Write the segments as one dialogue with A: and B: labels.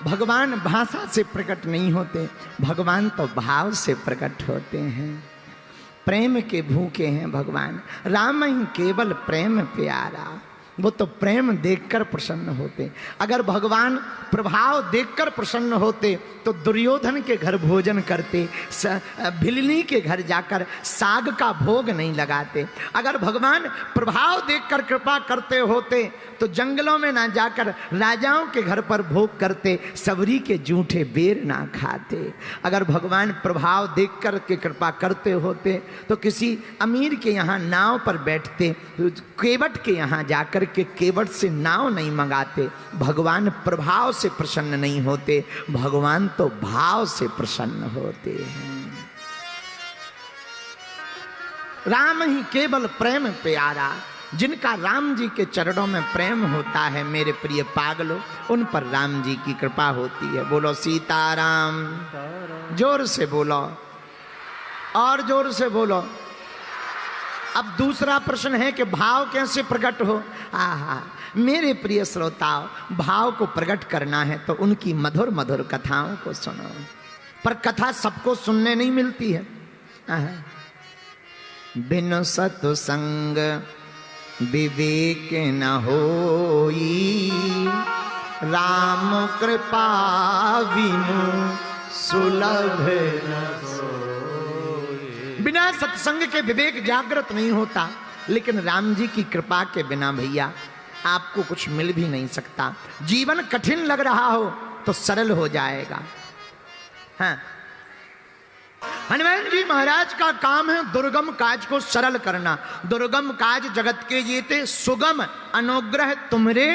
A: भगवान भाषा से प्रकट नहीं होते, भगवान तो भाव से प्रकट होते हैं। प्रेम के भूखे हैं भगवान, राम ही केवल प्रेम प्यारा, वो तो प्रेम देखकर प्रसन्न होते। अगर भगवान प्रभाव देखकर प्रसन्न होते तो दुर्योधन के घर भोजन करते, भिलनी के घर जाकर साग का भोग नहीं लगाते। अगर भगवान प्रभाव देखकर कृपा करते होते तो जंगलों में ना जाकर राजाओं के घर पर भोग करते, सबरी के जूठे बेर ना खाते। अगर भगवान प्रभाव देखकर के कृपा करते होते तो किसी अमीर के यहाँ नाव पर बैठते, केवट के यहाँ जाकर के केवट से नाव नहीं मंगाते। भगवान प्रभाव से प्रसन्न नहीं होते, भगवान तो भाव से प्रसन्न होते हैं। राम ही केवल प्रेम प्यारा, जिनका राम जी के चरणों में प्रेम होता है मेरे प्रिय पागलों, उन पर राम जी की कृपा होती है। बोलो सीताराम, जोर से बोलो और जोर से बोलो। अब दूसरा प्रश्न है कि भाव कैसे प्रकट हो। आहा, मेरे प्रिय श्रोताओ, भाव को प्रकट करना है तो उनकी मधुर मधुर कथाओं को सुनो। पर कथा सबको सुनने नहीं मिलती है। बिनु सत्संग विवेक न होई, राम कृपा बिनु सुलभ न सोई। बिना सत्संग के विवेक जागृत नहीं होता, लेकिन राम जी की कृपा के बिना भैया आपको कुछ मिल भी नहीं सकता। जीवन कठिन लग रहा हो तो सरल हो जाएगा। हाँ, हनुमान जी महाराज का काम है दुर्गम काज को सरल करना। दुर्गम काज जगत के जेते, सुगम अनुग्रह तुमरे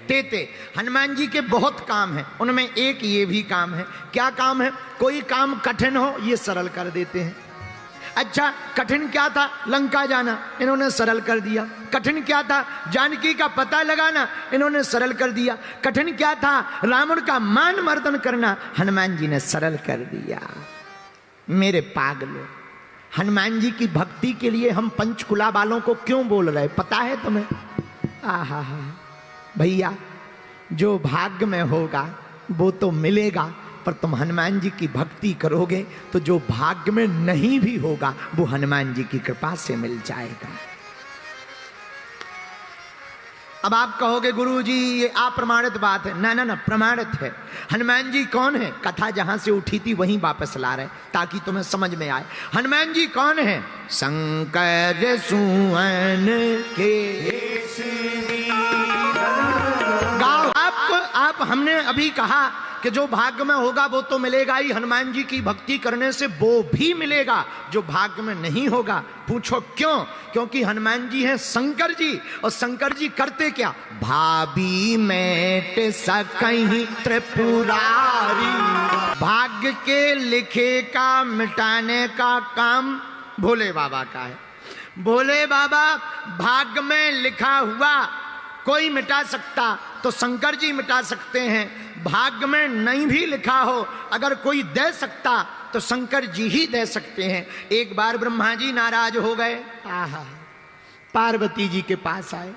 A: तेते। हनुमान जी के बहुत काम हैं, उनमें एक ये भी काम है। क्या काम है? कोई काम कठिन हो ये सरल कर देते हैं। अच्छा, कठिन क्या था? लंका जाना, इन्होंने सरल कर दिया। कठिन क्या था? जानकी का पता लगाना, इन्होंने सरल कर दिया। कठिन क्या था? रावण का मान मर्दन करना, हनुमान जी ने सरल कर दिया। मेरे पागलों, हनुमान जी की भक्ति के लिए हम पंचकुला वालों को क्यों बोल रहे पता है तुम्हें? आहा हा भैया, जो भाग्य में होगा वो तो मिलेगा, पर तुम हनुमान जी की भक्ति करोगे तो जो भाग्य में नहीं भी होगा वो हनुमान जी की कृपा से मिल जाएगा। अब आप कहोगे गुरुजी ये अप्रमाणित बात है। ना ना ना, प्रमाणित है। हनुमान जी कौन है? कथा जहां से उठी थी वहीं वापस ला रहे ताकि तुम्हें समझ में आए। हनुमान जी कौन है? शंकर सुवन के गाओ। आप हमने अभी कहा कि जो भाग्य में होगा वो तो मिलेगा ही, हनुमान जी की भक्ति करने से वो भी मिलेगा जो भाग्य में नहीं होगा। पूछो क्यों? क्योंकि हनुमान जी हैं शंकर जी, और शंकर जी करते क्या? भाभी मेट सकहीं त्रिपुरारी। भाग्य के लिखे का मिटाने का काम भोले बाबा का है। भोले बाबा भाग्य में लिखा हुआ कोई मिटा सकता तो शंकर जी मिटा सकते हैं। भाग्य में नहीं भी लिखा हो अगर कोई दे सकता तो शंकर जी ही दे सकते हैं। एक बार ब्रह्मा जी नाराज हो गए, आहा, पार्वती जी के पास आए।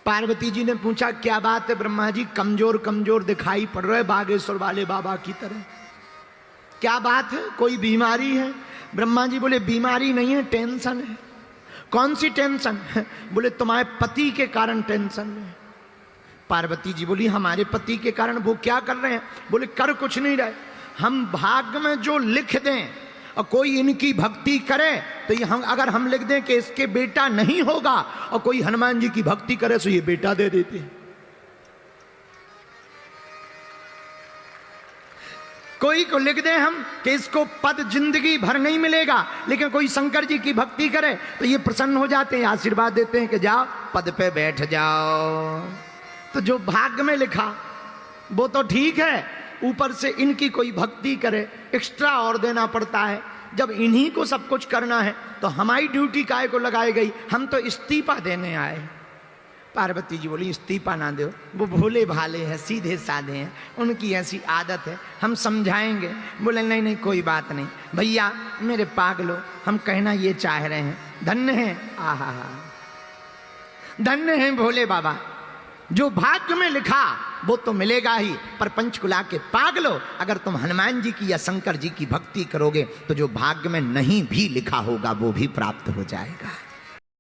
A: पार्वती जी ने पूछा क्या बात है ब्रह्मा जी, कमजोर कमजोर दिखाई पड़ रहे बागेश्वर वाले बाबा की तरह, क्या बात है? कोई बीमारी है? ब्रह्मा जी बोले बीमारी नहीं है, टेंशन है। कौन सी टेंशन? बोले तुम्हारे पति के कारण टेंशन है। पार्वती जी बोली हमारे पति के कारण? वो क्या कर रहे हैं? बोले कर कुछ नहीं रहे, हम भाग्य में जो लिख दें और कोई इनकी भक्ति करे तो ये अगर हम लिख दें कि इसके बेटा नहीं होगा और कोई हनुमान जी की भक्ति करे तो ये बेटा दे देते हैं। कोई को लिख दें हम कि इसको पद जिंदगी भर नहीं मिलेगा, लेकिन कोई शंकर जी की भक्ति करे तो ये प्रसन्न हो जाते हैं, आशीर्वाद देते हैं कि जाओ पद पे बैठ जाओ। तो जो भाग्य में लिखा वो तो ठीक है, ऊपर से इनकी कोई भक्ति करे एक्स्ट्रा और देना पड़ता है। जब इन्हीं को सब कुछ करना है तो हमारी ड्यूटी काहे को लगाई गई? हम तो इस्तीफा देने आए। पार्वती जी बोली इस्तीफा ना दो, वो भोले भाले हैं, सीधे साधे हैं, उनकी ऐसी आदत है, हम समझाएंगे। बोले नहीं नहीं कोई बात नहीं भैया, मेरे पागलो, हम कहना ये चाह रहे हैं, धन्य है, आहा धन्य है भोले बाबा जो भाग्य में लिखा वो तो मिलेगा ही, पर पंचकुला के पागलो, अगर तुम हनुमान जी की या शंकर जी की भक्ति करोगे तो जो भाग्य में नहीं भी लिखा होगा वो भी प्राप्त हो जाएगा।